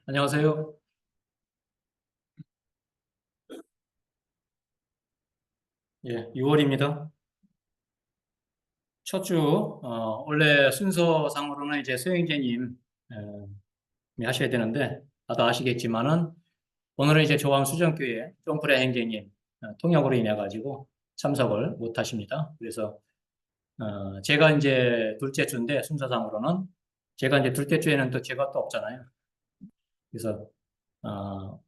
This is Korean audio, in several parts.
안녕하세요. 예, 6월입니다. 첫 주, 원래 순서상으로는 이제 소영재님 하셔야 되는데, 다들 아시겠지만은, 오늘은 이제 조항수정교회 쫑프레 행제님 통역으로 인해가지고 참석을 못 하십니다. 그래서, 제가 이제 둘째 주인데, 순서상으로는, 제가 이제 둘째 주에는 또 제가 또 없잖아요. 그래서, 어,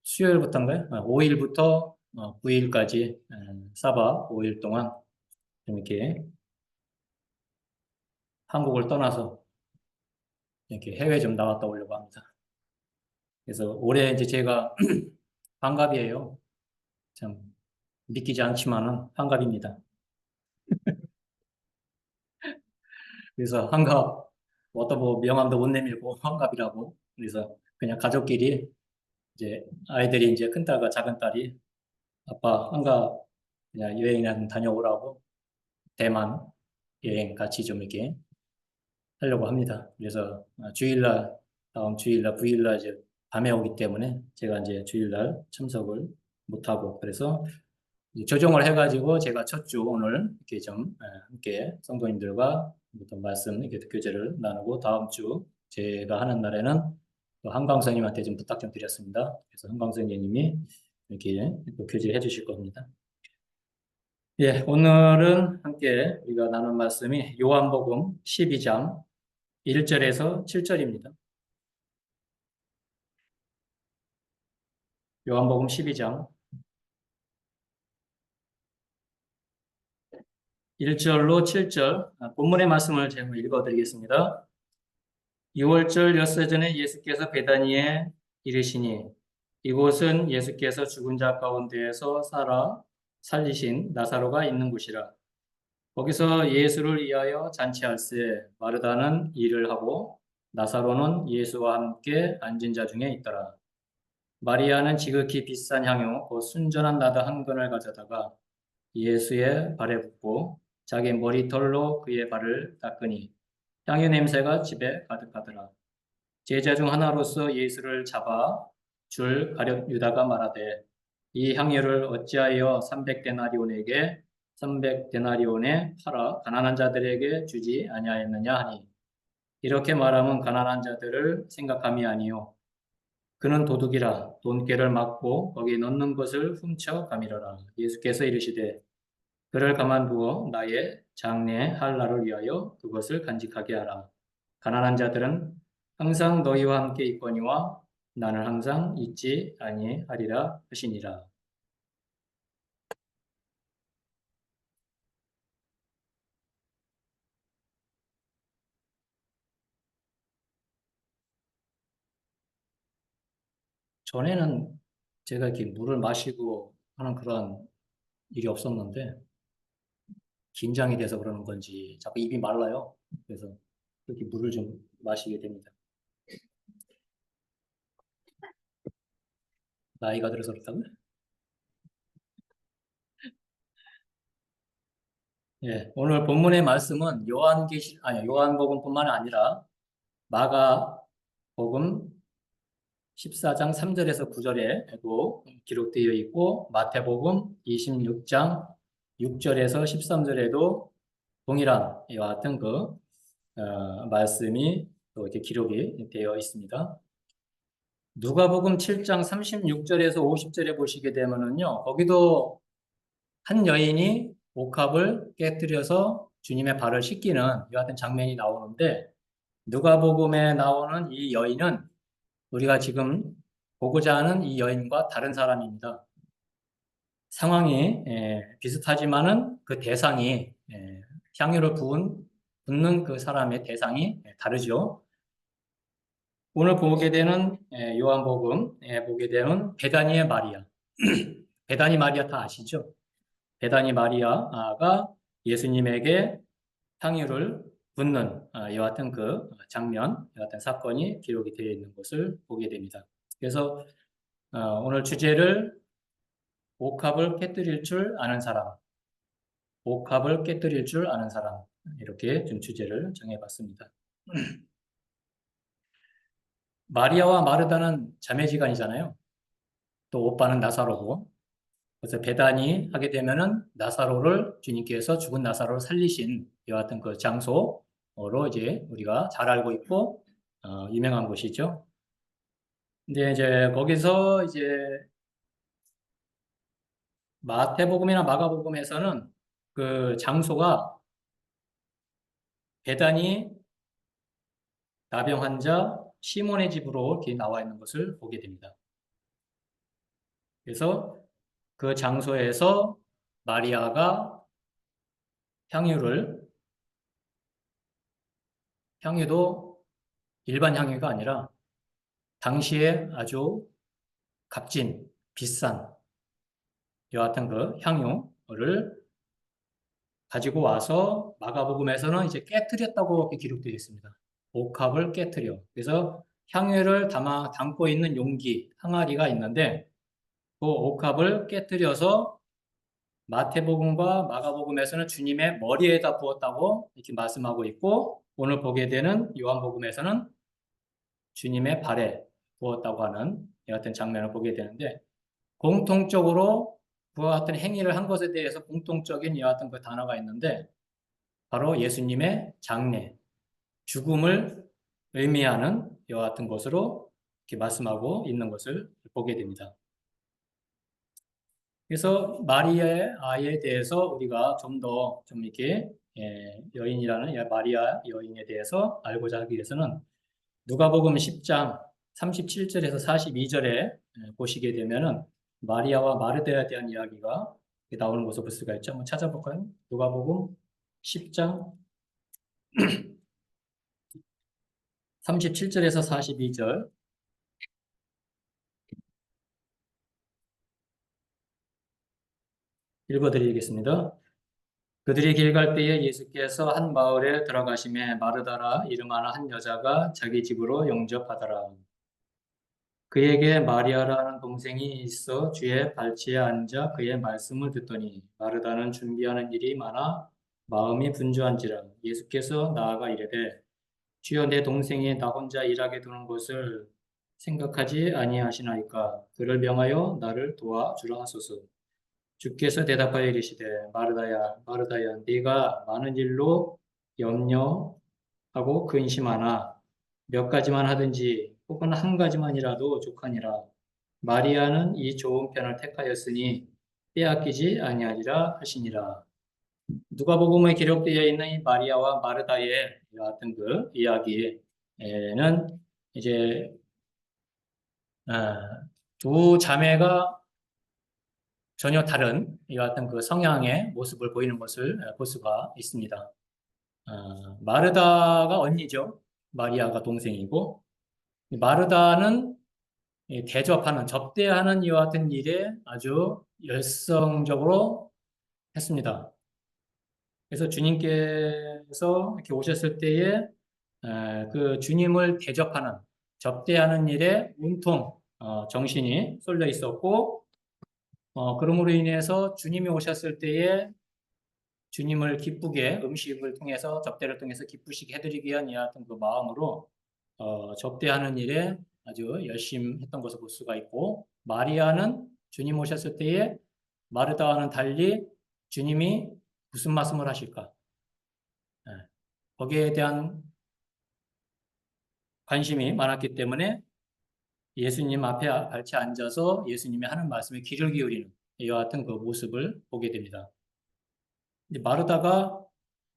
수요일부터인가요? 5일부터 9일까지, 사박 5일 동안 좀 이렇게 한국을 떠나서 이렇게 해외 좀 나갔다 오려고 합니다. 그래서 올해 이제 제가 환갑이에요. 참 믿기지 않지만은 환갑입니다. 그래서 환갑 어떤 뭐 명함도 못 내밀고 환갑이라고 그래서 그냥 가족끼리 이제 아이들이 이제 큰딸과 작은딸이 아빠 환갑 그냥 여행이나 좀 다녀오라고 대만 여행 같이 좀 이렇게 하려고 합니다. 그래서 주일날 다음 주일날 9일날 이제 밤에 오기 때문에 제가 이제 주일날 참석을 못하고 그래서 조정을 해가지고 제가 첫 주 오늘 이렇게 좀 함께 성도님들과 어떤 말씀 이렇게 교제를 나누고 다음 주 제가 하는 날에는 또 한광선님한테 좀 부탁 좀 드렸습니다. 그래서 한광선님이 이렇게 또 교제해 주실 겁니다. 예, 오늘은 함께 우리가 나눈 말씀이 요한복음 12장 1절에서 7절입니다. 요한복음 12장 1절로 7절 본문의 말씀을 제가 읽어드리겠습니다. 6월절 엿새 전에 예수께서 베다니에 이르시니 이곳은 예수께서 죽은 자 가운데에서 살리신 나사로가 있는 곳이라. 거기서 예수를 위하여 잔치할세 마르다는 일을 하고 나사로는 예수와 함께 앉은 자 중에 있더라. 마리아는 지극히 비싼 향유 곧 순전한 나드 한 근을 가져다가 예수의 발에 붓고 자기 머리털로 그의 발을 닦으니 향유 냄새가 집에 가득하더라. 제자 중 하나로서 예수를 잡아 줄 가룟 유다가 말하되 이 향유를 어찌하여 300데나리온에게 300데나리온에 팔아 가난한 자들에게 주지 아니하였느냐 하니 이렇게 말하면 가난한 자들을 생각함이 아니요 그는 도둑이라 돈깨를 맞고 거기 넣는 것을 훔쳐 가미러라. 예수께서 이르시되 그를 가만두어 나의 장래 할 날을 위하여 그것을 간직하게 하라. 가난한 자들은 항상 너희와 함께 있거니와 나는 항상 있지 아니하리라 하시니라. 전에는 제가 이렇게 물을 마시고 하는 그런 일이 없었는데 긴장이 돼서 그러는 건지 자꾸 입이 말라요. 그래서 이렇게 물을 좀 마시게 됩니다. 나이가 들어서 그렇다고요? 예, 오늘 본문의 말씀은 요한복음뿐만 아니라 마가복음 14장 3절에서 9절에도 기록되어 있고 마태복음 26장 6절에서 13절에도 동일한 이와 같은 말씀이 또 이렇게 기록이 되어 있습니다. 누가복음 7장 36절에서 50절에 보시게 되면은요, 거기도 한 여인이 옥합을 깨뜨려서 주님의 발을 씻기는 이와 같은 장면이 나오는데 누가복음에 나오는 이 여인은 우리가 지금 보고자 하는 이 여인과 다른 사람입니다. 상황이 비슷하지만은 그 대상이 향유를 붓는 그 사람의 대상이 다르죠. 오늘 보게 되는 요한복음 보게 되는 베다니의 마리아. 베다니 마리아 다 아시죠? 베다니 마리아가 예수님에게 향유를 붓는 이와 같은 그 장면, 이와 같은 사건이 기록이 되어 있는 것을 보게 됩니다. 그래서 오늘 주제를 옥합을 깨뜨릴 줄 아는 사람, 옥합을 깨뜨릴 줄 아는 사람 이렇게 좀 주제를 정해봤습니다. 마리아와 마르다는 자매지간이잖아요. 또 오빠는 나사로고. 그래서 배단이 하게 되면은 나사로를 주님께서 죽은 나사로를 살리신 이와 같은 그 장소로 이제 우리가 잘 알고 있고 유명한 곳이죠. 근데 이제 거기서 이제 마태복음이나 마가복음에서는 그 장소가 배단이 나병 환자 시몬의 집으로 이렇게 나와 있는 것을 보게 됩니다. 그래서 그 장소에서 마리아가 향유도 일반 향유가 아니라 당시에 아주 값진 비싼 이와 같은 그 향유를 가지고 와서 마가복음에서는 이제 깨뜨렸다고 이렇게 기록되어 있습니다. 옥합을 깨뜨려. 그래서 향유를 담고 있는 용기, 항아리가 있는데 그 옥합을 깨뜨려서 마태복음과 마가복음에서는 주님의 머리에다 부었다고 이렇게 말씀하고 있고 오늘 보게 되는 요한복음에서는 주님의 발에 부었다고 하는 여하튼 장면을 보게 되는데 공통적으로 그와 같은 행위를 한 것에 대해서 공통적인 여하튼 그 단어가 있는데 바로 예수님의 장례, 죽음을 의미하는 이와 같은 것으로 이렇게 말씀하고 있는 것을 보게 됩니다. 그래서 마리아의 아이에 대해서 우리가 좀 더 좀 이렇게 여인이라는 마리아 여인에 대해서 알고자 하기 위해서는 누가복음 10장 37절에서 42절에 보시게 되면은 마리아와 마르다에 대한 이야기가 나오는 것을 볼 수가 있죠. 한번 찾아볼까요? 누가복음 10장 37절에서 42절 읽어드리겠습니다. 그들이 길 갈 때에 예수께서 한 마을에 들어가심에 마르다라 이름하는 한 여자가 자기 집으로 영접하더라. 그에게 마리아라는 동생이 있어 주의 발치에 앉아 그의 말씀을 듣더니 마르다는 준비하는 일이 많아 마음이 분주한지라 예수께서 나아가 이르되 주여 내 동생이 나 혼자 일하게 두는 것을 생각하지 아니하시나이까 그를 명하여 나를 도와주라 하소서. 주께서 대답하여 이르시되 마르다야 마르다야 네가 많은 일로 염려하고 근심하나 몇 가지만 하든지 혹은 한 가지만이라도 족하니라. 마리아는 이 좋은 편을 택하였으니 빼앗기지 아니하리라 하시니라. 누가복음에 기록되어 있는 이 마리아와 마르다의 같은 그 이야기에는 이제 두 자매가 전혀 다른 이와 같은 그 성향의 모습을 보이는 것을 볼 수가 있습니다. 마르다가 언니죠. 마리아가 동생이고 마르다는 대접하는 접대하는 이와 같은 일에 아주 열성적으로 했습니다. 그래서 주님께서 이렇게 오셨을 때에 그 주님을 대접하는 접대하는 일에 온통 정신이 쏠려 있었고 그러므로 인해서 주님이 오셨을 때에 주님을 기쁘게 음식을 통해서 접대를 통해서 기쁘시게 해드리기 위한 이 같은 그 마음으로 접대하는 일에 아주 열심히 했던 것을 볼 수가 있고 마리아는 주님 오셨을 때에 마르다와는 달리 주님이 무슨 말씀을 하실까? 거기에 대한 관심이 많았기 때문에 예수님 앞에 같이 앉아서 예수님이 하는 말씀에 귀를 기울이는 이와 같은 그 모습을 보게 됩니다. 마르다가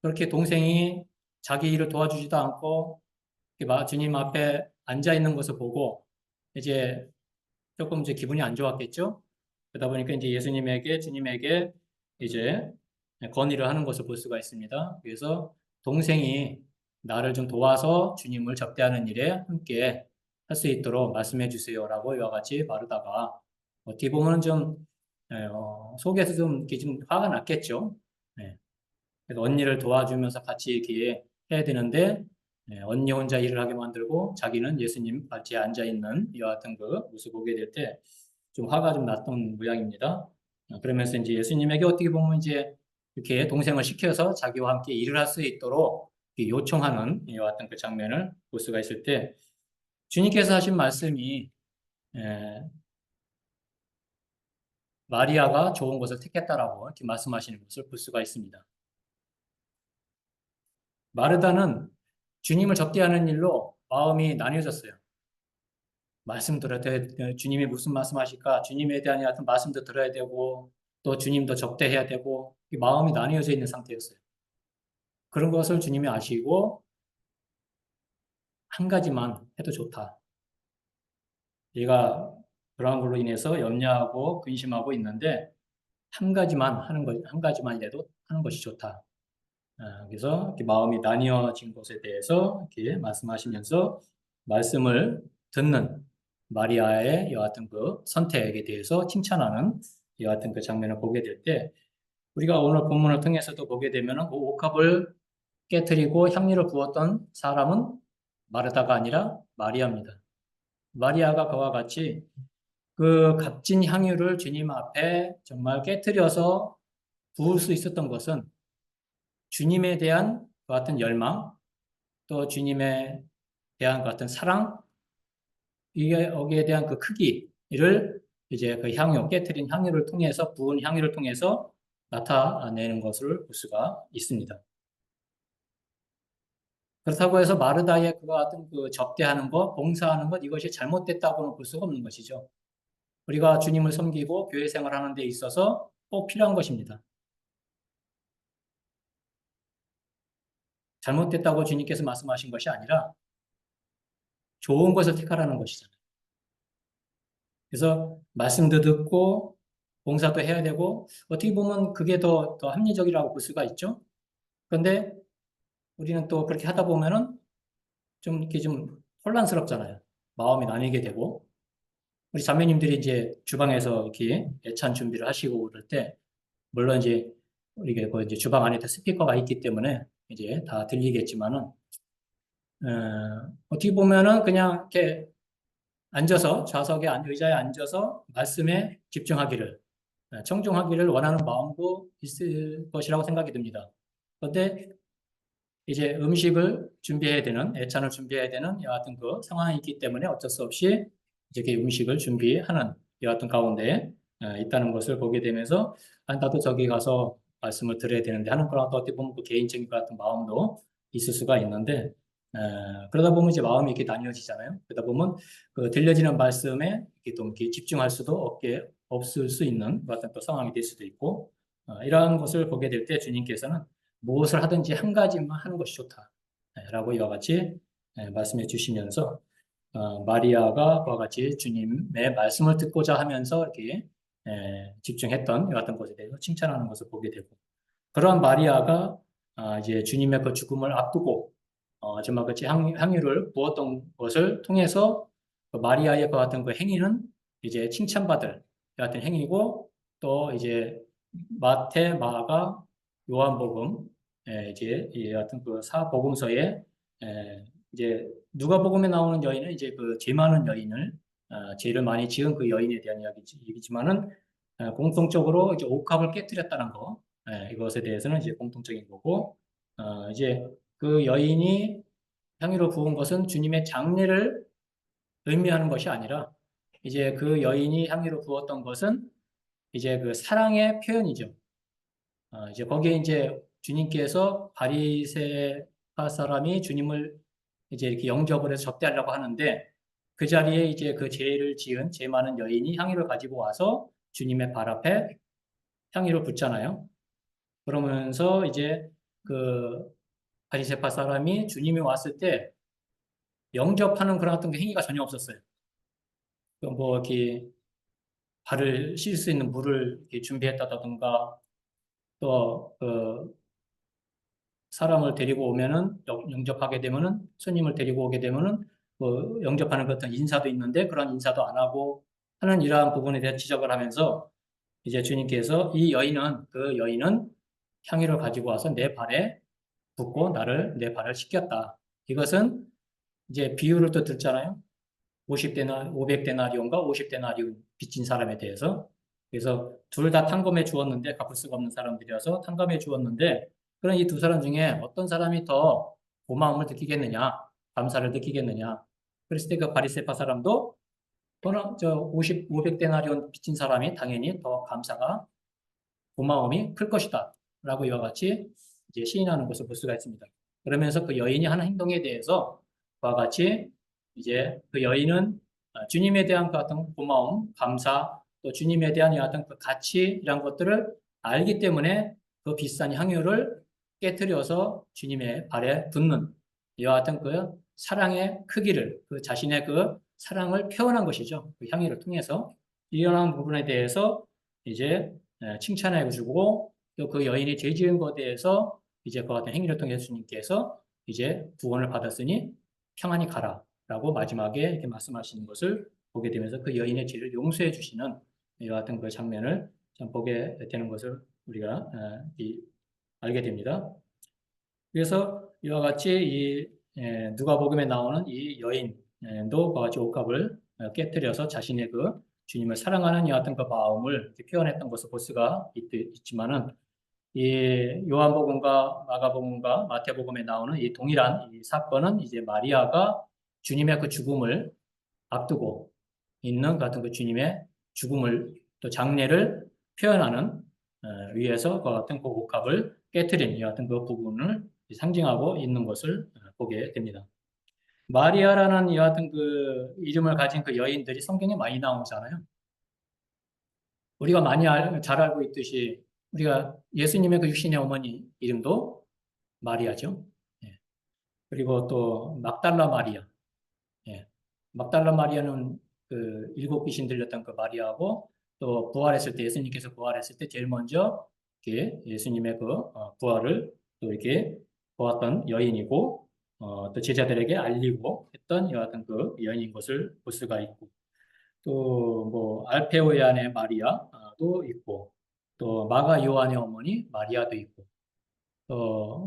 그렇게 동생이 자기 일을 도와주지도 않고 주님 앞에 앉아 있는 것을 보고 이제 조금 이제 기분이 안 좋았겠죠. 그러다 보니까 이제 주님에게 이제 건의를 하는 것을 볼 수가 있습니다. 그래서 동생이 나를 좀 도와서 주님을 접대하는 일에 함께 할 수 있도록 말씀해 주세요라고 이와 같이 마르다가 어떻게 보면 좀 속에서 좀 이렇게 좀 화가 났겠죠. 네. 그래서 언니를 도와주면서 같이 이렇게 해야 되는데 언니 혼자 일을 하게 만들고 자기는 예수님 발치에 앉아 있는 이와 같은 그 모습을 보게 될 때 좀 화가 좀 났던 모양입니다. 그러면서 이제 예수님에게 어떻게 보면 이제 이렇게 동생을 시켜서 자기와 함께 일을 할 수 있도록 요청하는 이와 같은 그 장면을 볼 수가 있을 때 주님께서 하신 말씀이 에, 마리아가 좋은 것을 택했다라고 이렇게 말씀하시는 것을 볼 수가 있습니다. 마르다는 주님을 접대하는 일로 마음이 나뉘어졌어요. 말씀 들어야 돼. 주님이 무슨 말씀하실까? 주님에 대한 어떤 말씀도 들어야 되고 또 주님도 접대해야 되고 마음이 나뉘어져 있는 상태였어요. 그런 것을 주님이 아시고 한 가지만 해도 좋다. 얘가 그러한 걸로 인해서 염려하고 근심하고 있는데 한 가지만 하는 것, 한 가지만이라도 하는 것이 좋다. 그래서 이렇게 마음이 나뉘어진 것에 대해서 이렇게 말씀하시면서 말씀을 듣는 마리아의 여하튼 그 선택에 대해서 칭찬하는 여하튼 그 장면을 보게 될 때 우리가 오늘 본문을 통해서도 보게 되면 그 옥합을 깨뜨리고 향유를 부었던 사람은 마르다가 아니라 마리아입니다. 마리아가 그와 같이 그 값진 향유를 주님 앞에 정말 깨뜨려서 부을 수 있었던 것은 주님에 대한 그 같은 열망, 또 주님에 대한 그 같은 사랑, 이게 여기에 대한 그 크기를 이제 그 향유, 깨뜨린 향유를 통해서, 부은 향유를 통해서 나타내는 것을 볼 수가 있습니다. 그렇다고 해서 마르다의 그와 같은 그 접대하는 것, 봉사하는 것, 이것이 잘못됐다고는 볼 수가 없는 것이죠. 우리가 주님을 섬기고 교회 생활하는 데 있어서 꼭 필요한 것입니다. 잘못됐다고 주님께서 말씀하신 것이 아니라 좋은 것을 택하라는 것이잖아요. 그래서 말씀도 듣고 봉사도 해야 되고 어떻게 보면 그게 더 합리적이라고 볼 수가 있죠. 그런데 우리는 또 그렇게 하다 보면은 좀 이렇게 좀 혼란스럽잖아요. 마음이 나뉘게 되고 우리 자매님들이 이제 주방에서 이렇게 예찬 준비를 하시고 그럴 때 물론 이제 이게 그 이제 주방 안에 다 스피커가 있기 때문에 이제 다 들리겠지만은 어떻게 보면은 그냥 이렇게 앉아서 좌석에 의자에 앉아서 말씀에 집중하기를 청중하기를 원하는 마음도 있을 것이라고 생각이 듭니다. 그런데 이제 음식을 준비해야 되는 예찬을 준비해야 되는 여하튼 그 상황이 있기 때문에 어쩔 수 없이 이렇게 음식을 준비하는 여하튼 가운데 있다는 것을 보게 되면서 나도 저기 가서 말씀을 드려야 되는데 하는 거랑 또 어떻게 보면 그 개인적인 것 같은 마음도 있을 수가 있는데 그러다 보면 이제 마음이 이렇게 나뉘어지잖아요. 그러다 보면 그 들려지는 말씀에 이렇게 좀 이렇게 집중할 수도 없을 수 있는 같은 또 상황이 될 수도 있고 이러한 것을 보게 될 때 주님께서는 무엇을 하든지 한 가지만 하는 것이 좋다. 라고 이와 같이 말씀해 주시면서 마리아가 그와 같이 주님의 말씀을 듣고자 하면서 이렇게 집중했던 이와 같은 것에 대해서 칭찬하는 것을 보게 되고 그러한 마리아가 이제 주님의 그 죽음을 앞두고 정말 같이 향유를 부었던 것을 통해서 그 마리아의 그 같은 그 행위는 이제 칭찬받을 그 같은 행위고 또 이제 마태, 마가, 요한복음 이제 이 같은 그 사복음서에 이제 누가복음에 나오는 여인은 이제 그 죄 많은 여인을 죄를 많이 지은 그 여인에 대한 이야기지만은 공통적으로 이제 옥합을 깨뜨렸다는 거 이것에 대해서는 이제 공통적인 거고 이제 그 여인이 향유를 부은 것은 주님의 장례를 의미하는 것이 아니라 이제 그 여인이 향유를 부었던 것은 이제 그 사랑의 표현이죠. 이제 거기에 이제 주님께서 바리새파 사람이 주님을 이제 이렇게 영접을 해서 접대하려고 하는데 그 자리에 이제 그 죄를 지은 죄 많은 여인이 향유를 가지고 와서 주님의 발 앞에 향유를 붓잖아요. 그러면서 이제 그 바리새파 사람이 주님이 왔을 때 영접하는 그런 어떤 행위가 전혀 없었어요. 뭐 이렇게 발을 씻을 수 있는 물을 이렇게 준비했다던가 또그 사람을 데리고 오면은 영접하게 되면은 손님을 데리고 오게 되면은 뭐 영접하는 어떤 인사도 있는데 그런 인사도 안 하고 하는 이러한 부분에 대해 지적을 하면서 이제 주님께서 이 여인은 그 여인은 향유를 가지고 와서 내 발에 붓고 내 발을 씻겼다. 이것은 이제 비유를 또 듣잖아요. 500데나리온과 50데나리온 빚진 사람에 대해서. 그래서 둘 다 탕감해 주었는데 갚을 수가 없는 사람들이어서 탕감해 주었는데 그런 이 두 사람 중에 어떤 사람이 더 고마움을 느끼겠느냐, 감사를 느끼겠느냐. 그랬을 때 그 바리새파 사람도 또는 저 500데나리온 빚진 사람이 당연히 더 감사가 고마움이 클 것이다. 라고 이와 같이 이제 시인하는 것을 볼 수가 있습니다. 그러면서 그 여인이 하는 행동에 대해서 그와 같이 이제 그 여인은 주님에 대한 그 같은 고마움, 감사, 또 주님에 대한 이 같은 그 가치 이런 것들을 알기 때문에 그 비싼 향유를 깨뜨려서 주님의 발에 붓는 이와 같은 그 사랑의 크기를 그 자신의 그 사랑을 표현한 것이죠. 그 향유를 통해서 이러한 부분에 대해서 이제 칭찬해 주고 또 그 여인이 죄 지은 것에 대해서 이제 그와 같은 행위를 통해 예수님께서 이제 구원을 받았으니 평안히 가라라고 마지막에 이렇게 말씀하시는 것을 보게 되면서 그 여인의 죄를 용서해 주시는 이와 같은 그 장면을 참 보게 되는 것을 우리가 알게 됩니다. 그래서 이와 같이 이 누가복음에 나오는 이 여인도 그와 같이 옷값을 깨뜨려서 자신의 그 주님을 사랑하는 이와 같은 그 마음을 표현했던 것을 볼 수가 있지만은 이 요한복음과 마가복음과 마태복음에 나오는 이 동일한 이 사건은 이제 마리아가 주님의 그 죽음을 앞두고 있는 같은 그 주님의 죽음을 또 장례를 표현하는 위에서 그 같은 그 옷값을 깨뜨린 이 같은 그 부분을 상징하고 있는 것을 보게 됩니다. 마리아라는 이 같은 그 이름을 가진 그 여인들이 성경에 많이 나오잖아요. 우리가 많이 잘 알고 있듯이 우리가 예수님의 그 육신의 어머니 이름도 마리아죠. 예. 그리고 또 막달라 마리아. 예. 막달라 마리아는 그 일곱 귀신 들렸던 그 마리아고 또 부활했을 때 예수님께서 부활했을 때 제일 먼저 이렇게 예수님의 그 부활을 또 이렇게 보았던 여인이고 또 제자들에게 알리고 했던 이와 같은 그 여인인 것을 볼 수가 있고 또 뭐 알페오의 아내 마리아도 있고 또 마가 요한의 어머니 마리아도 있고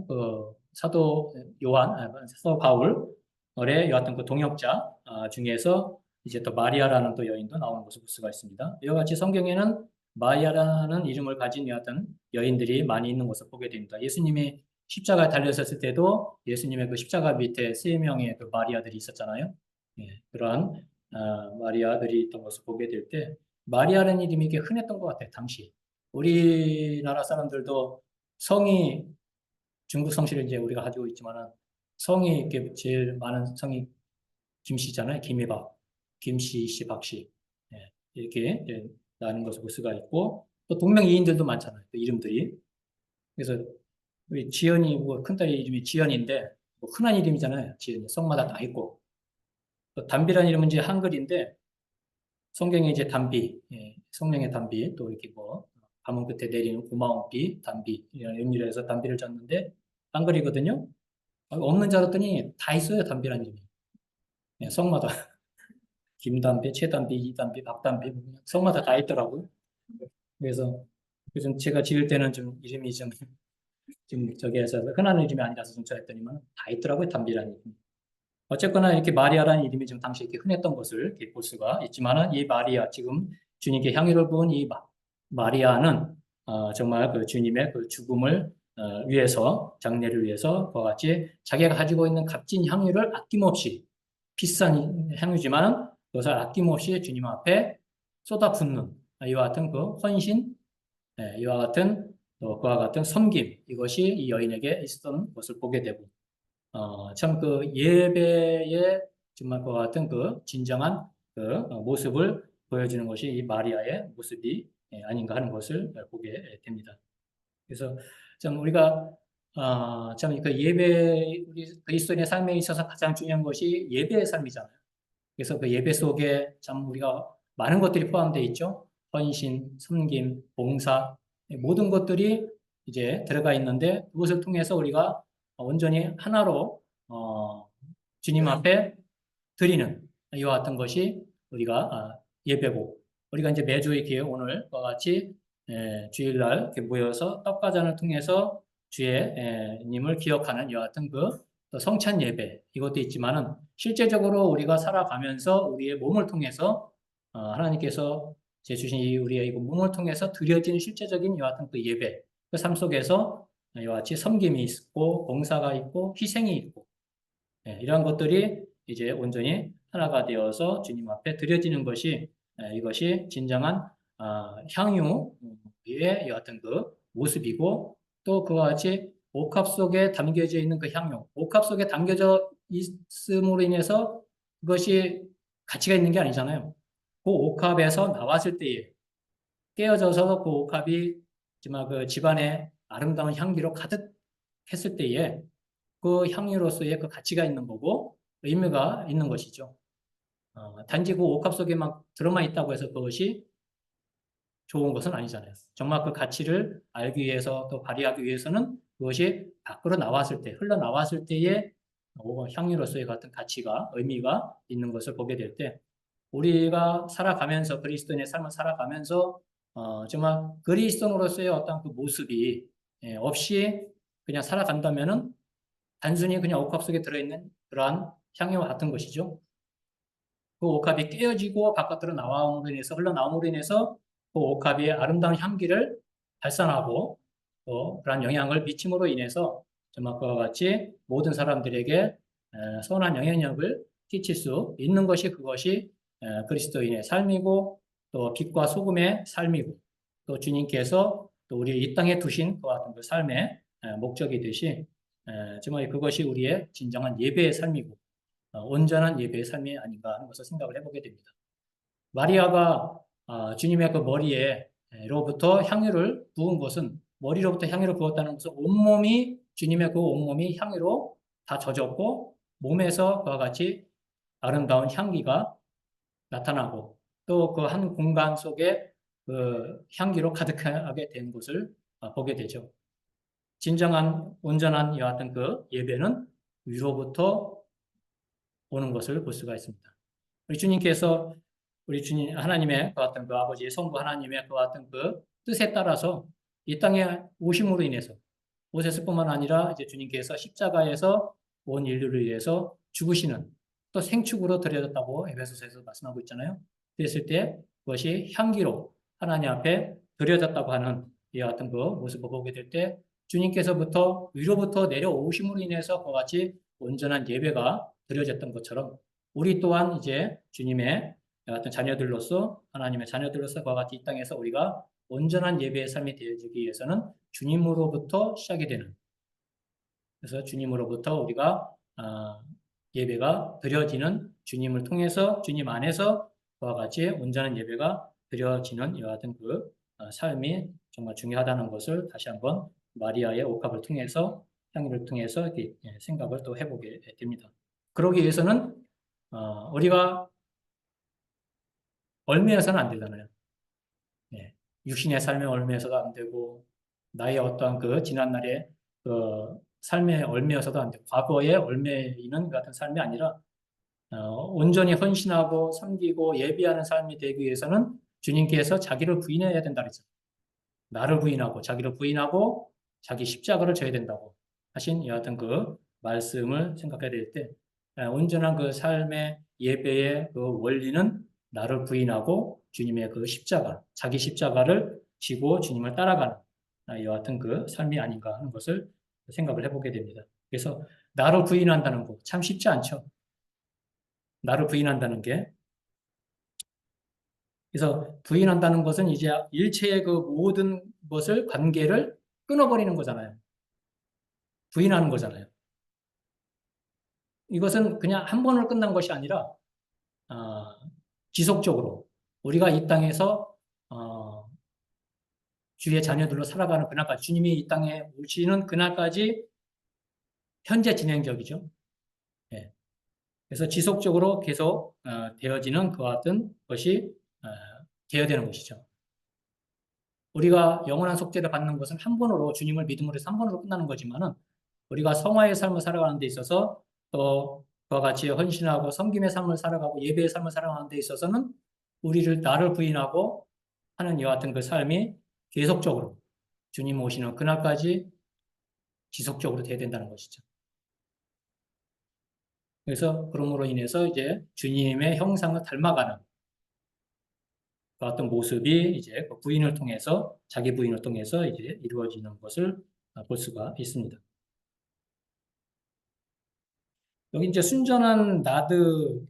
그 사도 요한 사도 바울의 여하튼 그 동역자 중에서 이제 또 마리아라는 또 여인도 나오는 것을 볼 수가 있습니다. 이와 같이 성경에는 마리아라는 이름을 가진 여하튼 여인들이 많이 있는 것을 보게 됩니다. 예수님이 십자가에 달려섰을 때도 예수님의 그 십자가 밑에 세 명의 그 마리아들이 있었잖아요. 예, 그러한 마리아들이 있던 것을 보게 될 때 마리아라는 이름이 이게 흔했던 것 같아요. 당시 우리나라 사람들도 성이 중국 성씨를 이제 우리가 가지고 있지만은 성이 이렇게 제일 많은 성이 김씨잖아요. 김해박, 김씨, 이씨, 박씨 이렇게 나는 것을 볼 수가 있고 또 동명이인들도 많잖아요. 또 이름들이 그래서 우리 지연이 뭐 큰딸 이름이 지연인데 뭐 흔한 이름이잖아요. 지연이 성마다 다 있고 또 담비라는 이름은 이제 한글인데 성경에 이제 담비, 성령의 담비 또 이렇게 뭐 가문 끝에 내리는 고마운 비, 담비 이런 의미로 해서 담비를 졌는데 한글이거든요. 없는 줄 알았더니 다 있어요. 담비라는 이름이. 성마다 김담비, 최담비, 이담비, 박담비 성마다 다 있더라고요. 그래서 요즘 제가 지을 때는 좀 이름이 좀 저기 해서 흔한 이름이 아니라서 좀 저랬더니만 다 있더라고요. 담비라는 이름이. 어쨌거나 이렇게 마리아라는 이름이 좀 당시 이렇게 흔했던 것을 이렇게 볼 수가 있지만은 이 마리아 지금 주님께 향유를 부은 이 마리아는 정말 그 주님의 그 죽음을 위해서 장례를 위해서 그와 같이 자기가 가지고 있는 값진 향유를 아낌없이 비싼 향유지만 그것을 아낌없이 주님 앞에 쏟아붓는 이와 같은 그 헌신, 이와 같은 또 그와 같은 섬김 이것이 이 여인에게 있었던 것을 보게 되고 참 그 예배의 정말 그와 같은 그 진정한 그 모습을 보여주는 것이 이 마리아의 모습이 아닌가 하는 것을 보게 됩니다. 그래서 참 우리가 참 그 예배 우리 그리스도인의 삶에 있어서 가장 중요한 것이 예배의 삶이잖아요. 그래서 그 예배 속에 참 우리가 많은 것들이 포함되어 있죠. 헌신, 섬김, 봉사 모든 것들이 이제 들어가 있는데 그것을 통해서 우리가 온전히 하나로 주님 앞에 드리는 이와 같은 것이 우리가 예배고 우리가 이제 매주 이렇게 오늘과 같이 주일날 이렇게 모여서 떡과 잔을 통해서 주의 님을 기억하는 이와 같은 그 성찬 예배 이것도 있지만은 실제적으로 우리가 살아가면서 우리의 몸을 통해서 하나님께서 제 주신 이 우리의 이 몸을 통해서 드려지는 실제적인 이와 같은 그 예배 그 삶 속에서 이와 같이 섬김이 있고 봉사가 있고 희생이 있고 이러한 것들이 이제 온전히 하나가 되어서 주님 앞에 드려지는 것이 이것이 진정한 향유의 어떤 그 모습이고 또 그와 같이 옥합 속에 담겨져 있는 그 향유, 옥합 속에 담겨져 있음으로 인해서 그것이 가치가 있는 게 아니잖아요. 그 옥합에서 나왔을 때에 깨어져서 그 옥합이 정말 그 집안에 아름다운 향기로 가득했을 때에 그 향유로서의 그 가치가 있는 거고 의미가 있는 것이죠. 단지 그 옥합 속에 막 들어만 있다고 해서 그것이 좋은 것은 아니잖아요. 정말 그 가치를 알기 위해서 또 발휘하기 위해서는 그것이 밖으로 나왔을 때, 흘러나왔을 때의 향유로서의 같은 가치가, 의미가 있는 것을 보게 될 때, 우리가 살아가면서, 그리스도인의 삶을 살아가면서, 정말 그리스도인으로서의 어떤 그 모습이 없이 그냥 살아간다면은 단순히 그냥 옥합 속에 들어있는 그러한 향유와 같은 것이죠. 그 옥합이 깨어지고 바깥으로 나옴으로 인해서 흘러나옴으로 인해서 그 옥합이 아름다운 향기를 발산하고 또 그러한 영향을 미침으로 인해서 정말 그와 같이 모든 사람들에게 선한 영향력을 끼칠 수 있는 것이 그것이 그리스도인의 삶이고 또 빛과 소금의 삶이고 또 주님께서 또 우리 이 땅에 두신 그와 같은 그 삶의 목적이 되시 정말 그것이 우리의 진정한 예배의 삶이고 온전한 예배의 삶이 아닌가 하는 것을 생각을 해보게 됩니다. 마리아가 주님의 그 머리에로부터 향유를 부은 것은 머리로부터 향유를 부었다는 것은 온몸이 주님의 그 온몸이 향유로 다 젖었고 몸에서 그와 같이 아름다운 향기가 나타나고 또 그 한 공간 속에 그 향기로 가득하게 된 것을 보게 되죠. 진정한 온전한 이와 같은 그 예배는 위로부터 오는 것을 볼 수가 있습니다. 우리 주님께서 우리 주님 하나님의 그 어떤 그 아버지의 성부 하나님의 그 어떤 그 뜻에 따라서 이 땅에 오심으로 인해서 오셨을 뿐만 아니라 이제 주님께서 십자가에서 온 인류를 위해서 죽으시는 또 생축으로 드려졌다고 에베소서에서 말씀하고 있잖아요. 그랬을 때 그것이 향기로 하나님 앞에 드려졌다고 하는 이와 같은 그 모습을 보게 될 때 주님께서부터 위로부터 내려오심으로 인해서 그와 같이 온전한 예배가 드려졌던 것처럼 우리 또한 이제 주님의 같은 자녀들로서 하나님의 자녀들로서 그와 같이 이 땅에서 우리가 온전한 예배의 삶이 되어지기 위해서는 주님으로부터 시작이 되는 그래서 주님으로부터 우리가 예배가 드려지는 주님을 통해서 주님 안에서 그와 같이 온전한 예배가 드려지는 이와 같은 그 삶이 정말 중요하다는 것을 다시 한번 마리아의 옥합을 통해서 향유를 통해서 이렇게 생각을 또 해보게 됩니다. 그러기 위해서는 우리가 얽매여서는 안 되잖아요. 예. 육신의 삶에 얽매여서도 안 되고 나의 어떠한 그 지난날의 그 삶에 얽매여서도 안 되고 과거에 얽매이는 같은 삶이 아니라 온전히 헌신하고 섬기고 예비하는 삶이 되기 위해서는 주님께서 자기를 부인해야 된다 그랬죠. 나를 부인하고 자기를 부인하고 자기 십자가를 져야 된다고 하신 여하튼 그 말씀을 생각해야 될 때 온전한 그 삶의 예배의 그 원리는 나를 부인하고 주님의 그 십자가, 자기 십자가를 지고 주님을 따라가는 여하튼 그 삶이 아닌가 하는 것을 생각을 해보게 됩니다. 그래서 나를 부인한다는 거 참 쉽지 않죠. 나를 부인한다는 게. 그래서 부인한다는 것은 이제 일체의 그 모든 것을 관계를 끊어버리는 거잖아요. 부인하는 거잖아요. 이것은 그냥 한 번으로 끝난 것이 아니라 어, 지속적으로 우리가 이 땅에서 주의 자녀들로 살아가는 그날까지 주님이 이 땅에 오시는 그날까지 현재 진행적이죠. 예. 그래서 지속적으로 계속 되어지는 그와 같은 것이 되어야 되는 것이죠. 우리가 영원한 속죄를 받는 것은 한 번으로 주님을 믿음으로 해서 한 번으로 끝나는 거지만은 우리가 성화의 삶을 살아가는 데 있어서 또 그와 같이 헌신하고 섬김의 삶을 살아가고 예배의 삶을 살아가는 데 있어서는 나를 부인하고 하는 이와 같은 그 삶이 계속적으로 주님 오시는 그날까지 지속적으로 돼야 된다는 것이죠. 그래서 그러므로 인해서 이제 주님의 형상을 닮아가는 그 어떤 모습이 이제 그 부인을 통해서 자기 부인을 통해서 이제 이루어지는 것을 볼 수가 있습니다. 여기 이제 순전한 나드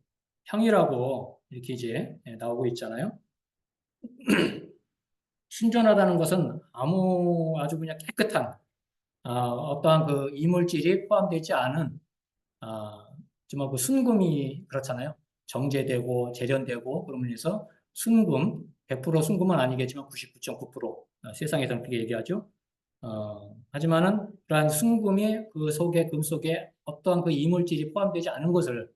향이라고 이렇게 이제 나오고 있잖아요. 순전하다는 것은 아주 그냥 깨끗한 어떠한 그 이물질이 포함되지 않은 정말 그 순금이 그렇잖아요. 정제되고 재련되고 그러면 해서 순금 100% 순금은 아니겠지만 99.9% 세상에서는 그렇게 얘기하죠. 하지만은 그러한 순금이 그 속에 금 속에 어떠한 그 이물질이 포함되지 않은 것을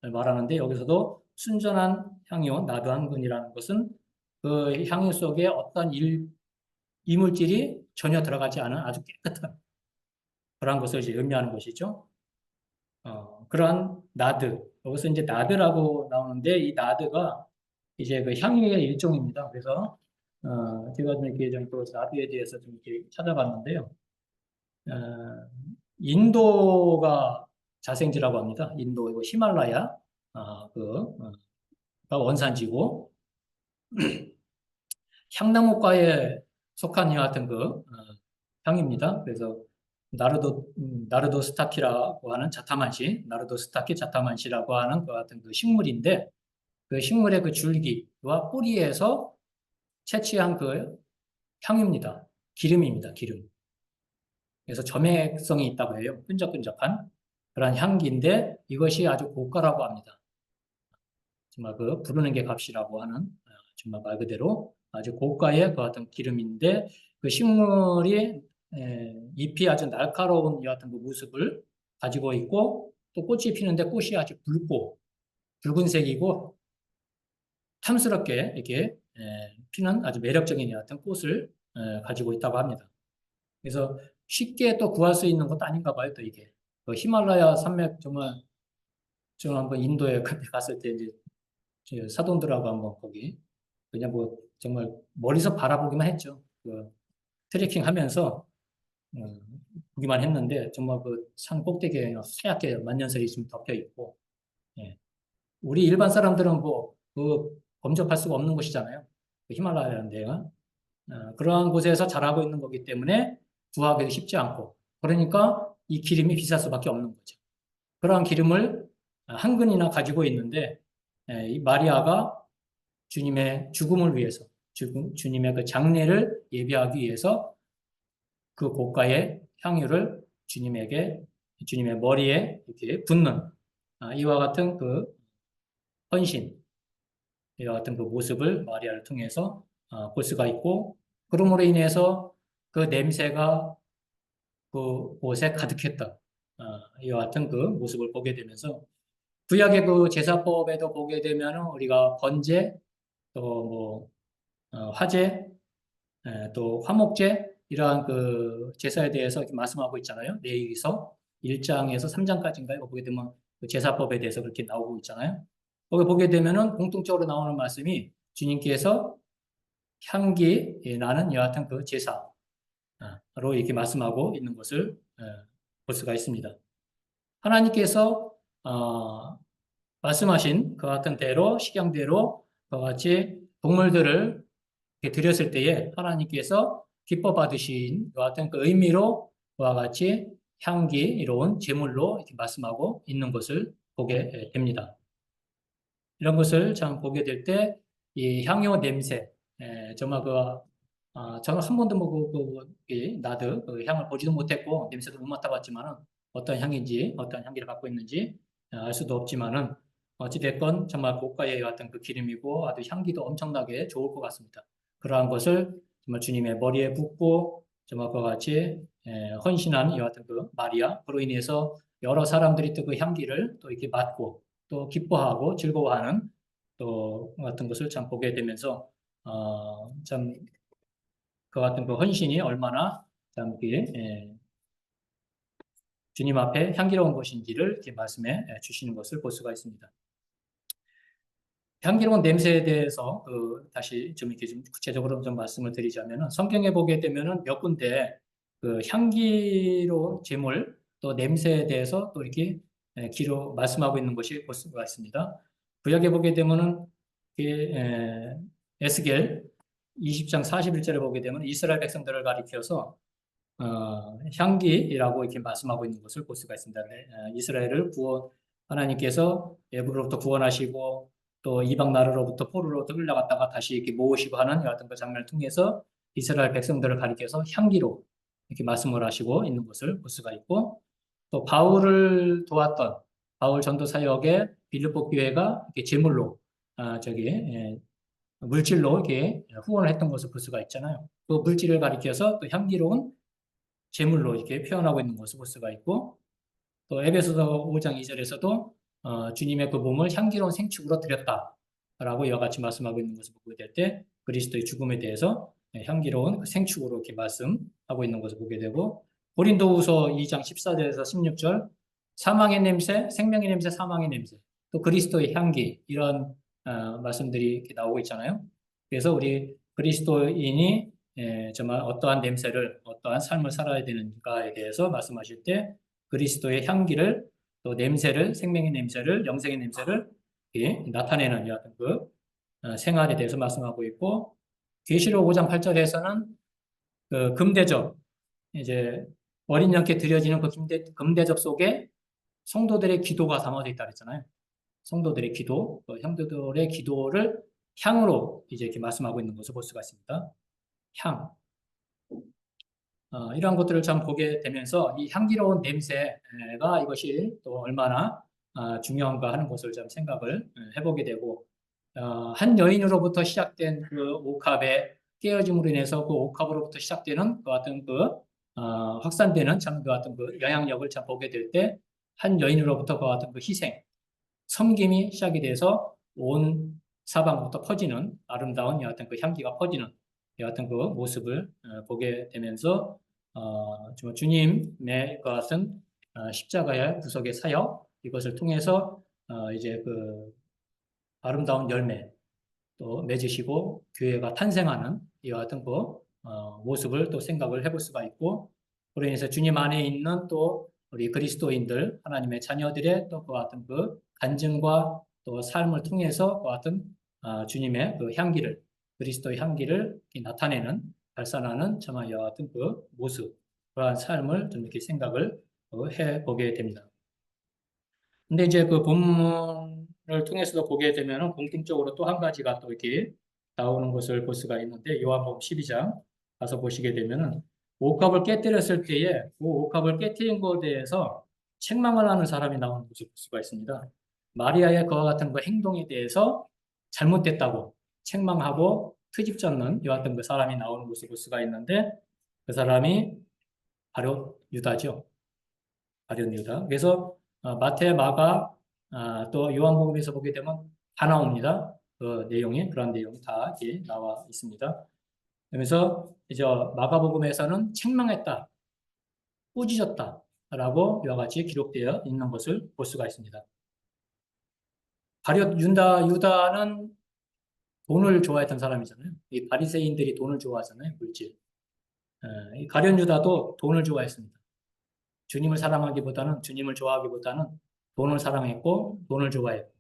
말하는데 여기서도 순전한 향유 나드한 근이라는 것은 그 향유 속에 어떤 이물질이 전혀 들어가지 않은 아주 깨끗한 그러한 것을 이제 의미하는 것이죠. 그러한 나드 여기서 이제 나드라고 나오는데 이 나드가 이제 그 향유의 일종입니다. 그래서 제가 좀 이렇게 좀그 나드에 대해서 좀 이렇게 찾아봤는데요. 어, 인도가 자생지라고 합니다. 인도 이거 히말라야 가 원산지고 향나무과에 속한 이와 같은 향입니다. 그래서 나르도 스타키라고 하는 자타만시, 나르도 스타키 자타만시라고 하는 그 같은 그 식물인데 그 식물의 그 줄기와 뿌리에서 채취한 그 향입니다. 기름입니다. 기름. 그래서 점액성이 있다고 해요. 끈적끈적한 그런 향기인데 이것이 아주 고가라고 합니다. 정말 그 부르는 게 값이라고 하는 정말 말 그대로 아주 고가의 그 같은 기름인데 그 식물이 잎이 아주 날카로운 이 같은 그 모습을 가지고 있고 또 꽃이 피는데 꽃이 아주 붉고 붉은색이고 탐스럽게 이렇게 피는 아주 매력적인 이 같은 꽃을 가지고 있다고 합니다. 그래서 쉽게 또 구할 수 있는 것도 아닌가 봐요, 또 이게. 그 히말라야 산맥 정말 저 한번 인도에 그때 갔을 때 이제 저 사돈들하고 한번 거기 그냥 뭐 정말 멀리서 바라보기만 했죠. 그 트레킹 하면서 보기만 했는데 정말 그 산 꼭대기에 하얗게 만년설이 지금 덮여 있고 예. 우리 일반 사람들은 뭐 그 범접할 수가 없는 곳이잖아요. 그 히말라야라는 데가 그러한 곳에서 자라고 있는 거기 때문에 구하기도 쉽지 않고 그러니까 이 기름이 비쌀 수밖에 없는 거죠. 그러한 기름을 한 근이나 가지고 있는데 이 마리아가 주님의 죽음을 위해서 주님의 그 장례를 예비하기 위해서 그 고가의 향유를 주님의 머리에 이렇게 붓는 이와 같은 그 헌신, 이와 같은 그 모습을 마리아를 통해서 볼 수가 있고 그러므로 인해서 그 냄새가 그 옷에 가득했다. 이와 같은 그 모습을 보게 되면서 구약의 그 제사법에도 보게 되면 우리가 번제 또 뭐 화제 또 화목제 이러한 그 제사에 대해서 이렇게 말씀하고 있잖아요. 레위기서 1장에서 3장까지인가요? 보게 되면 그 제사법에 대해서 그렇게 나오고 있잖아요. 거기 보게 되면은 공통적으로 나오는 말씀이 주님께서 향기 나는 여하튼 그 제사로 이렇게 말씀하고 있는 것을 볼 수가 있습니다. 하나님께서 말씀하신 그 같은 대로 식양대로 그와 같이 동물들을 드렸을 때에 하나님께서 기뻐 받으신 그 같은 그 의미로 그와 같이 향기로운 제물로 이렇게 말씀하고 있는 것을 보게 됩니다. 이런 것을 참 보게 될 때 이 향유 냄새 정말 저는 한 번도 나드 그 향을 보지도 못했고 냄새도 못 맡아봤지만은 어떤 향인지 어떤 향기를 갖고 있는지 알 수도 없지만은 어찌됐건 정말 고가의 어떤 그 기름이고 아주 향기도 엄청나게 좋을 것 같습니다. 그러한 것을 정말 주님의 머리에 붓고 정말 그와 같이 헌신한 이와 같은 그 마리아 그로 인해서 여러 사람들이 또 그 향기를 또 이렇게 맡고 또 기뻐하고 즐거워하는 또 같은 것을 참 보게 되면서 참 그 같은 그 헌신이 얼마나 참 이렇게 주님 앞에 향기로운 것인지를 이렇게 말씀해 주시는 것을 볼 수가 있습니다. 향기로운 냄새에 대해서 다시 좀 이렇게 좀 구체적으로 좀 말씀을 드리자면은 성경에 보게 되면은 몇 군데 그 향기로운 제물 또 냄새에 대해서 또 이렇게 말씀하고 있는 것이 볼 수가 있습니다. 구약에 보게 되면은 에스겔 20장 41절에 보게 되면 이스라엘 백성들을 가리켜서 향기라고 이렇게 말씀하고 있는 것을 볼 수가 있습니다. 이스라엘을 하나님께서 애굽으로부터 구원하시고 또 이방 나라로부터 포로로 끌려갔다가 다시 이렇게 모으시고 하는 어떤 그 장면을 통해서 이스라엘 백성들을 가리켜서 향기로 이렇게 말씀을 하시고 있는 것을 볼 수가 있고, 또 바울을 도왔던 바울 전도 사역의 빌립보 교회가 이렇게 제물로 물질로 이렇게 후원을 했던 것을 볼 수가 있잖아요. 그 물질을 가리켜서 또 향기로운 제물로 이렇게 표현하고 있는 것을 볼 수가 있고, 또 에베소서 5장 2절에서도 주님의 그 몸을 향기로운 생축으로 드렸다라고 이와 같이 말씀하고 있는 것을 보게 될 때 그리스도의 죽음에 대해서 향기로운 그 생축으로 이렇게 말씀하고 있는 것을 보게 되고, 고린도후서 2장 14절에서 16절 사망의 냄새, 생명의 냄새, 사망의 냄새, 또 그리스도의 향기 이런 말씀들이 이렇게 나오고 있잖아요. 그래서 우리 그리스도인이 정말 어떠한 냄새를, 어떠한 삶을 살아야 되는가에 대해서 말씀하실 때 그리스도의 향기를, 또 냄새를, 생명의 냄새를, 영생의 냄새를 나타내는 어떤 그 생활에 대해서 말씀하고 있고, 계시록 5장 8절에서는 그 금대접, 이제 어린 양께 드려지는 그 금대접 속에 성도들의 기도가 담아져 있다 그랬잖아요. 성도들의 기도, 형제들의 기도를 향으로 이제 이렇게 말씀하고 있는 것을 볼 수가 있습니다. 향. 이러한 것들을 참 보게 되면서 이 향기로운 냄새가 이것이 또 얼마나 중요한가 하는 것을 좀 생각을 해보게 되고, 한 여인으로부터 시작된 그 옥합의 깨어짐으로 인해서 그 옥합으로부터 시작되는 그 같은 확산되는 참 그 같은 그 영향력을 참 보게 될 때, 한 여인으로부터 그 같은 그 희생, 섬김이 시작이 돼서 온 사방부터 퍼지는 아름다운 여하튼 그 향기가 퍼지는 여하튼 그 모습을 보게 되면서 정말 주님의 그 같은 십자가의 구속의 사역 이것을 통해서 이제 그 아름다운 열매 또 맺으시고 교회가 탄생하는 이와 같은 그 모습을 또 생각을 해볼 수가 있고, 그로 인해서 주님 안에 있는 또 우리 그리스도인들 하나님의 자녀들의 또 그와 같은 그 간증과 또 삶을 통해서 그와 같은 주님의 그 향기를, 그리스도의 향기를 나타내는 발산하는 정말 이와 같은 그 모습, 그러한 삶을 좀 이렇게 생각을 해보게 됩니다. 근데 이제 그 본문을 통해서도 보게 되면은 공통적으로 또 한 가지가 또 이렇게 나오는 것을 볼 수가 있는데, 요한복음 12장 가서 보시게 되면은 옥합을 깨뜨렸을 때에 그 옥합을 깨뜨린 것에 대해서 책망을 하는 사람이 나오는 것을 볼 수가 있습니다. 마리아의 그와 같은 그 행동에 대해서 잘못됐다고 책망하고 트집 잡는 이와 같은 그 사람이 나오는 것을 볼 수가 있는데, 그 사람이 바로 유다죠. 바로 유다. 그래서 마태, 마가, 또 요한복음에서 보게 되면 다 나옵니다. 그 내용이, 그런 내용이 다 이렇게 나와 있습니다. 그러면서 이제 마가복음에서는 책망했다, 꾸짖었다 라고 이와 같이 기록되어 있는 것을 볼 수가 있습니다. 바리옷 유다는 돈을 좋아했던 사람이잖아요. 이 바리새인들이 돈을 좋아하잖아요, 물질. 이 가룟 유다도 돈을 좋아했습니다. 주님을 사랑하기보다는, 주님을 좋아하기보다는 돈을 사랑했고 돈을 좋아했고,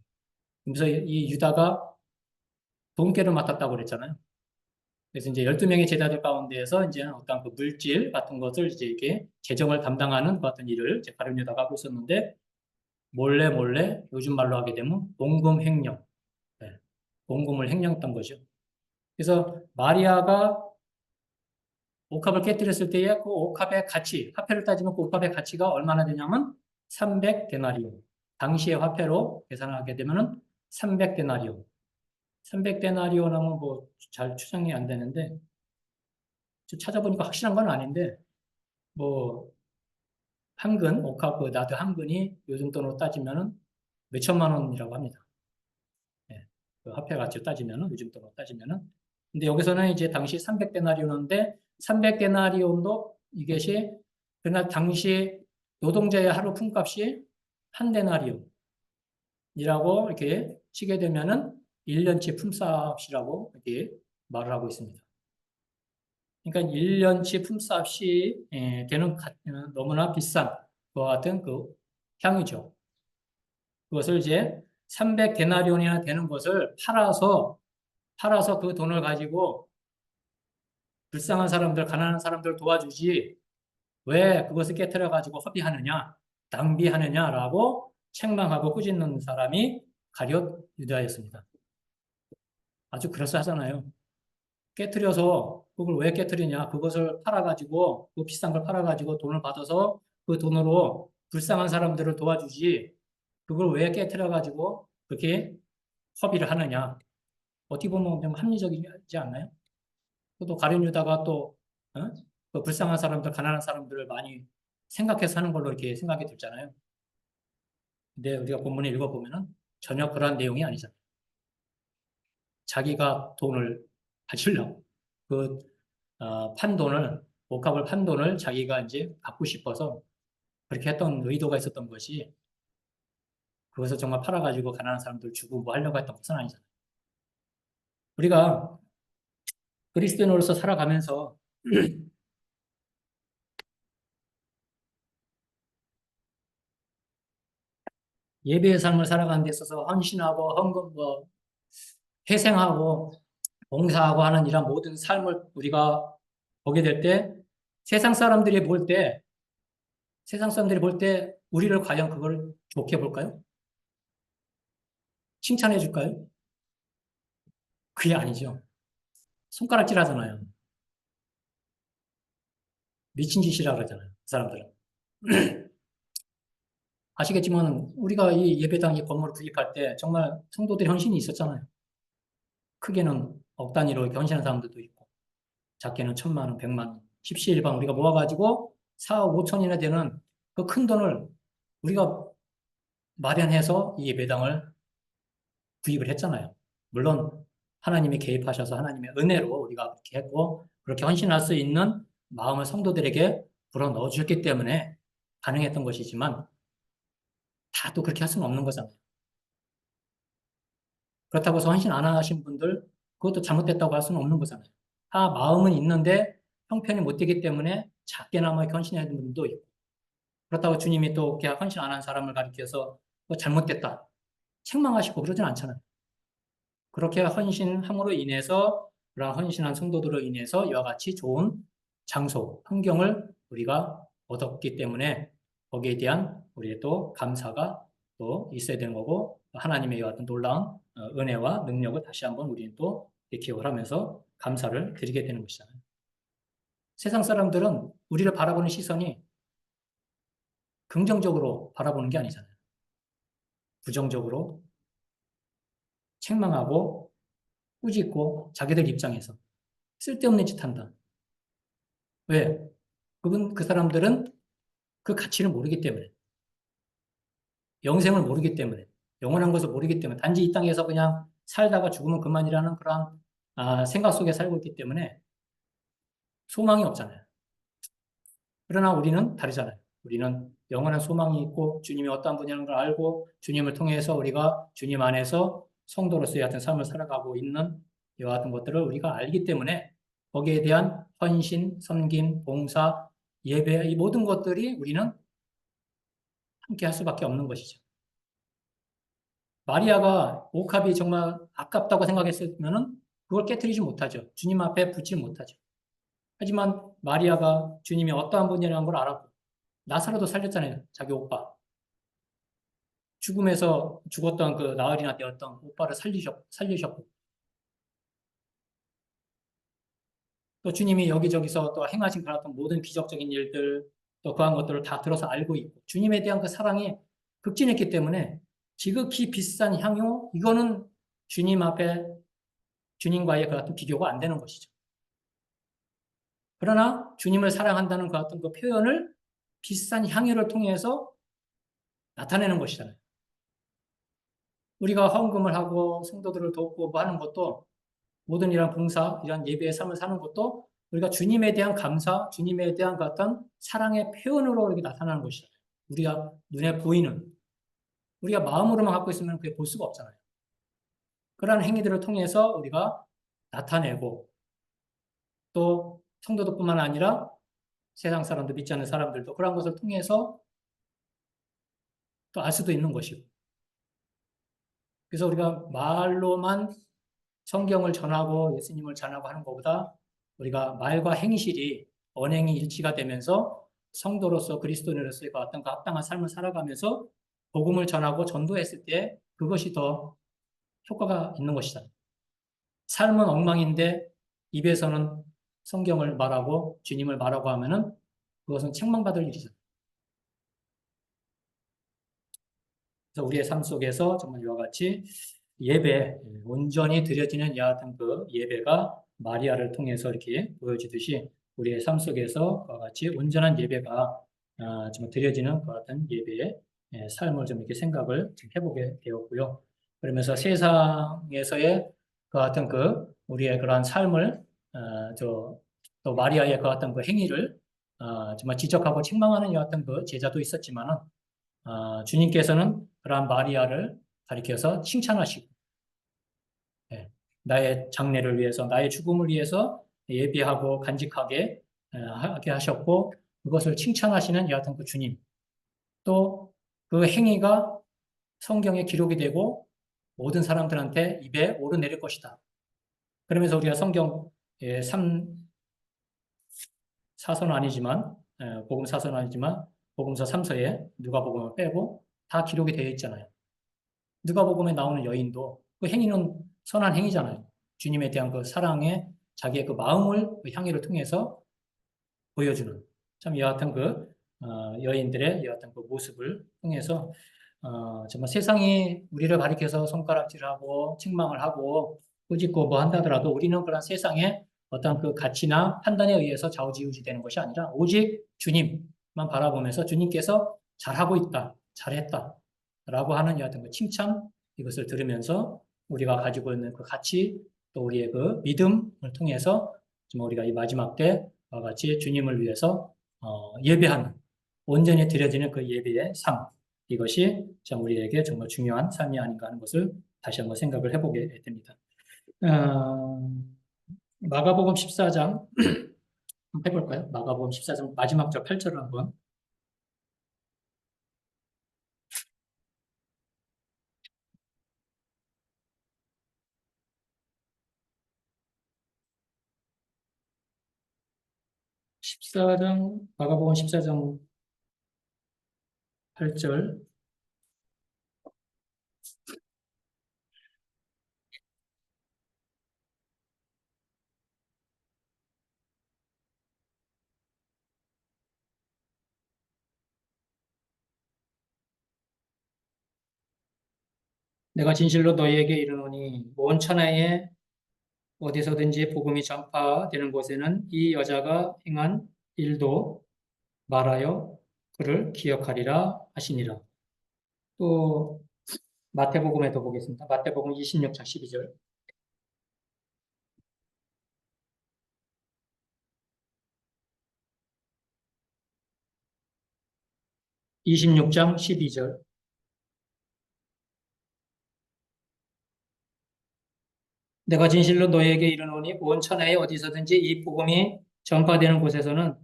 그래서 이 유다가 돈꾀를 맡았다고 그랬잖아요. 그래서 이제 12명의 제자들 가운데에서 이제 어떤 그 물질 같은 것을 이제 이렇게 재정을 담당하는 그 같은 일을 이제 가룟 유다가 하고 있었는데, 몰래 몰래 요즘 말로 하게 되면 봉금 횡령, 네, 봉금을 횡령했던 거죠. 그래서 마리아가 옥합을 깨뜨렸을 때에 그 옥합의 가치, 화폐를 따지면 그 옥합의 가치가 얼마나 되냐면 300데나리온. 당시의 화폐로 계산하게 되면은 300데나리온. 300데나리온 하면 뭐 잘 추정이 안 되는데, 찾아보니까 확실한 건 아닌데, 뭐 한근, 옥합 그 나드 한근이 요즘 돈으로 따지면은 몇 천만 원이라고 합니다. 예, 그 화폐 가치로 따지면은, 요즘 돈으로 따지면은. 근데 여기서는 이제 당시 300데나리온인데, 300데나리온도 이것이 그날 당시 노동자의 하루 품값이 한 데나리온이라고 이렇게 치게 되면은 1년치 품삯이라고 이렇게 말을 하고 있습니다. 그러니까 1년치 품삯이 되는 너무나 비싼 그와 같은 그 향이죠. 그것을 이제 300데나리온이나 되는 것을 팔아서 그 돈을 가지고 불쌍한 사람들, 가난한 사람들 도와주지 왜 그것을 깨트려 가지고 허비하느냐, 낭비하느냐라고 책망하고 꾸짖는 사람이 가룟 유다였습니다. 아주 그럴싸하잖아요. 깨트려서 그걸 왜 깨트리냐? 그것을 팔아가지고 그 비싼 걸 팔아가지고 돈을 받아서 그 돈으로 불쌍한 사람들을 도와주지. 그걸 왜 깨트려가지고 그렇게 허비를 하느냐? 어떻게 보면 좀 합리적이지 않나요? 또 가룟 유다가 또 어? 그 불쌍한 사람들, 가난한 사람들을 많이 생각해서 하는 걸로 이렇게 생각이 들잖아요. 근데 우리가 본문을 읽어보면은 전혀 그러한 내용이 아니잖아요. 자기가 돈을 가지려고 그 판 돈을 옷값을 판 돈을 자기가 이제 갖고 싶어서 그렇게 했던 의도가 있었던 것이 그것을 정말 팔아가지고 가난한 사람들 주고 뭐 하려고 했던 것은 아니잖아요. 우리가 그리스도인으로서 살아가면서 예배의 삶을 살아가는 데 있어서 헌신하고 헌금 뭐 희생하고 봉사하고 하는 이런 모든 삶을 우리가 보게 될 때 세상 사람들이 볼 때 세상 사람들이 볼 때 우리를 과연 그걸 좋게 볼까요? 칭찬해 줄까요? 그게 아니죠. 손가락질 하잖아요. 미친 짓이라 그러잖아요. 그 사람들은. 아시겠지만 우리가 이 예배당 이 건물을 구입할 때 정말 성도들의 헌신이 있었잖아요. 크게는 억 단위로 헌신하는 사람들도 있고 작게는 1,000만 원, 100만 원, 십시일반 우리가 모아가지고 4억 5천이나 되는 그 큰 돈을 우리가 마련해서 이 예배당을 구입을 했잖아요. 물론 하나님이 개입하셔서 하나님의 은혜로 우리가 그렇게 했고 그렇게 헌신할 수 있는 마음을 성도들에게 불어넣어 주셨기 때문에 가능했던 것이지만 다 또 그렇게 할 수는 없는 거잖아요. 그렇다고 해서 헌신 안 하신 분들 그것도 잘못됐다고 할 수는 없는 거잖아요. 다 마음은 있는데 형편이 못 되기 때문에 작게나마 헌신하는 분도 있고 그렇다고 주님이 또 이렇게 헌신 안 한 사람을 가리켜서 잘못됐다 책망하시고 그러진 않잖아요. 그렇게 헌신함으로 인해서 그런 헌신한 성도들로 인해서 이와 같이 좋은 장소, 환경을 우리가 얻었기 때문에 거기에 대한 우리의 또 감사가 또 있어야 되는 거고 하나님의 이와 같은 놀라운 은혜와 능력을 다시 한번 우리는 또 기억을 하면서 감사를 드리게 되는 것이잖아요. 세상 사람들은 우리를 바라보는 시선이 긍정적으로 바라보는 게 아니잖아요. 부정적으로 책망하고 꾸짖고 자기들 입장에서 쓸데없는 짓 한다. 왜? 그 사람들은 그 가치를 모르기 때문에, 영생을 모르기 때문에, 영원한 것을 모르기 때문에, 단지 이 땅에서 그냥 살다가 죽으면 그만이라는 그런 생각 속에 살고 있기 때문에 소망이 없잖아요. 그러나 우리는 다르잖아요. 우리는 영원한 소망이 있고 주님이 어떠한 분이라는 걸 알고 주님을 통해서 우리가 주님 안에서 성도로서의 같은 삶을 살아가고 있는 이와 같은 것들을 우리가 알기 때문에 거기에 대한 헌신, 섬김, 봉사, 예배 이 모든 것들이 우리는 함께 할 수밖에 없는 것이죠. 마리아가 옥합이 정말 아깝다고 생각했으면은 그걸 깨뜨리지 못하죠. 주님 앞에 붙지 못하죠. 하지만 마리아가 주님이 어떠한 분이라는 걸 알았고 나사로도 살렸잖아요. 자기 오빠. 죽음에서 죽었던 그 나흘이나 되었던 오빠를 살리셨고 또 주님이 여기저기서 또 행하신 그런 어떤 모든 기적적인 일들 또 그런 것들을 다 들어서 알고 있고 주님에 대한 그 사랑이 극진했기 때문에 지극히 비싼 향유 이거는 주님 앞에 주님과의 그 같은 비교가 안 되는 것이죠. 그러나 주님을 사랑한다는 그 같은 그 표현을 비싼 향유를 통해서 나타내는 것이잖아요. 우리가 헌금을 하고 성도들을 돕고 뭐 하는 것도 모든 이런 봉사, 이런 예배의 삶을 사는 것도 우리가 주님에 대한 감사, 주님에 대한 그 어떤 사랑의 표현으로 이렇게 나타나는 것이잖아요. 우리가 눈에 보이는, 우리가 마음으로만 갖고 있으면 그게 볼 수가 없잖아요. 그러한 행위들을 통해서 우리가 나타내고 또 성도들뿐만 아니라 세상 사람들, 믿지 않는 사람들도 그런 것을 통해서 또 알 수도 있는 것이고. 그래서 우리가 말로만 성경을 전하고 예수님을 전하고 하는 것보다 우리가 말과 행실이 언행이 일치가 되면서 성도로서 그리스도인으로서의 어떤 그 합당한 삶을 살아가면서 복음을 전하고 전도했을 때 그것이 더 효과가 있는 것이다. 삶은 엉망인데 입에서는 성경을 말하고 주님을 말하고 하면은 그것은 책망받을 일이죠. 그래서 우리의 삶 속에서 정말 이와 같이 예배, 온전히 드려지는 여하튼 그 예배가 마리아를 통해서 이렇게 보여지듯이 우리의 삶 속에서 그와 같이 온전한 예배가 정말 드려지는 그 같은 예배의 삶을 좀 이렇게 생각을 좀 해보게 되었고요. 그러면서 세상에서의 그 같은 그 우리의 그러한 삶을 또 마리아의 그 같은 그 행위를 정말 지적하고 책망하는 여하튼 그 제자도 있었지만은 주님께서는 그러한 마리아를 가리켜서 칭찬하시고 예, 나의 장래를 위해서 나의 죽음을 위해서 예비하고 간직하게 하게 하셨고 그것을 칭찬하시는 여하튼 그 주님 또 그 행위가 성경에 기록이 되고 모든 사람들한테 입에 오르내릴 것이다. 그러면서 우리가 성경 4서는 아니지만 복음 4서는 아니지만 복음서 3서에 누가복음을 빼고 다 기록이 되어 있잖아요. 누가복음에 나오는 여인도 그 행위는 선한 행위잖아요. 주님에 대한 그 사랑에 자기의 그 마음을 그 향유를 통해서 보여주는 참 여하튼 그 여인들의 여하튼 그 모습을 통해서 정말 세상이 우리를 가리켜서 손가락질하고 책망을 하고 꾸짖고 뭐 한다더라도 우리는 그런 세상에 어떤 그 가치나 판단에 의해서 좌우지우지 되는 것이 아니라 오직 주님만 바라보면서 주님께서 잘하고 있다, 잘했다 라고 하는 여하튼 그 칭찬 이것을 들으면서 우리가 가지고 있는 그 가치 또 우리의 그 믿음을 통해서 좀 우리가 이 마지막 때와 같이 주님을 위해서 예배하는 온전히 드려지는 그 예배의 삶 이것이 참 우리에게 정말 중요한 삶이 아닌가 하는 것을 다시 한번 생각을 해보게 됩니다. 마가복음 14장 한번 해볼까요? 마가복음 14장 마지막 절 8절을 한번 14장 마가복음 14장 8절 내가 진실로 너희에게 이르노니 온 천하에 어디서든지 복음이 전파되는 곳에는 이 여자가 행한 일도 말하여 그를 기억하리라 하시니라. 또 마태복음에도 보겠습니다. 마태복음 26장 12절. 26장 12절. 내가 진실로 너희에게 이르노니 온 천하에 어디서든지 이 복음이 전파되는 곳에서는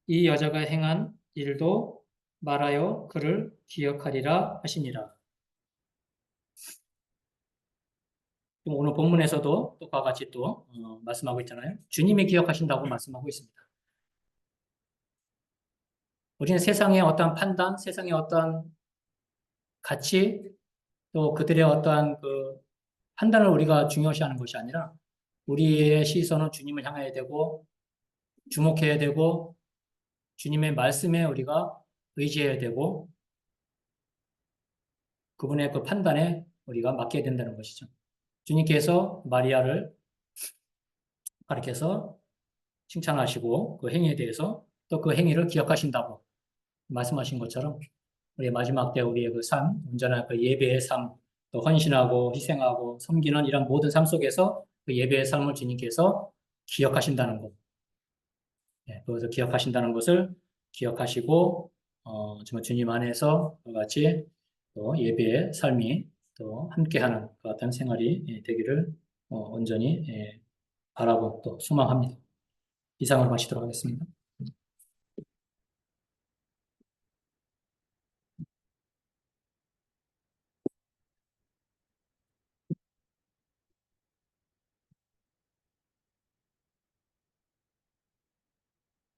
이 여자가 행한 일도 말하여 그를 기억하리라 하시니라. 오늘 본문에서도 또 그와 같이 또 말씀하고 있잖아요. 주님이 기억하신다고 말씀하고 있습니다. 우리는 세상의 어떠한 판단, 세상의 어떠한 가치, 또 그들의 어떠한 그 판단을 우리가 중요시하는 것이 아니라 우리의 시선은 주님을 향해야 되고 주목해야 되고 주님의 말씀에 우리가 의지해야 되고 그분의 그 판단에 우리가 맡겨야 된다는 것이죠. 주님께서 마리아를 가르쳐서 칭찬하시고 그 행위에 대해서 또 그 행위를 기억하신다고 말씀하신 것처럼 우리의 마지막 때 우리의 그 삶, 온전한 그 예배의 삶, 또 헌신하고 희생하고 섬기는 이런 모든 삶 속에서 그 예배의 삶을 주님께서 기억하신다는 것. 그것을 기억하신다는 것을 기억하시고, 정말 주님 안에서 같이 또 예배의 삶이 또 함께하는 그 같은 생활이 되기를 온전히 바라고 또 소망합니다. 이상으로 마치도록 하겠습니다.